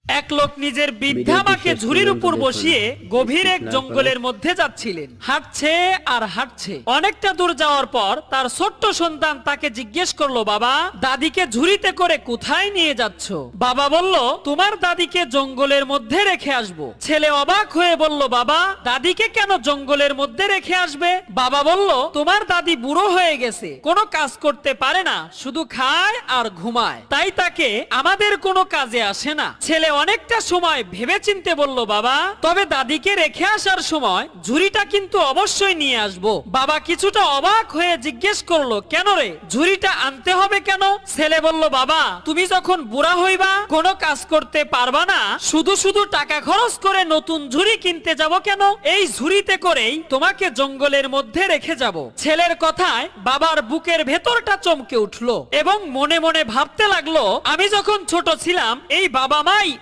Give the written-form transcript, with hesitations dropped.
এক লোক নিজের বৃদ্ধা মাকে ঝুড়ির উপর বসিয়ে গভীর এক জঙ্গলের মধ্যে যাচ্ছিলেন। হাঁটছে আর হাঁটছে। অনেকটা দূর যাওয়ার পর তার ছোট্ট সন্তান তাকে জিজ্ঞেস করলো, বাবা, দাদিকে ঝুড়িতে করে কোথায় নিয়ে যাচ্ছ? বাবা বলল, তোমার দাদিকে জঙ্গলের মধ্যে রেখে আসবো। ছেলে অবাক হয়ে বলল, বাবা, দাদিকে কেন জঙ্গলের মধ্যে রেখে আসবে? বাবা বলল, তোমার দাদি বুড়ো হয়ে গেছে, কোনো কাজ করতে পারে না, শুধু খায় আর ঘুমায়, তাই তাকে আমাদের কোনো কাজে আসে না। ছেলে অনেকটা সময় ভেবেচিন্তে বলল, বাবা, তবে দাদিকে রেখে আসার সময় ঝুড়িটা কিন্তু অবশ্যই নিয়ে আসবো। বাবা কিছুটা অবাক হয়ে জিজ্ঞেস করলো, কেন রে, ঝুড়িটা আনতে হবে কেন? ছেলে বলল, বাবা, তুমি যখন বুড়া হইবা, কোনো কাজ করতে পারবা না, শুধু শুধু টাকা খরচ করে নতুন ঝুড়ি কিনতে যাব কেন? এই ঝুড়িতে করেই তোমাকে জঙ্গলের মধ্যে রেখে যাব। ছেলের কথায় বাবার বুকের ভেতরটা চমকে উঠলো এবং মনে মনে ভাবতে লাগলো, আমি যখন ছোট ছিলাম এই বাবা মাই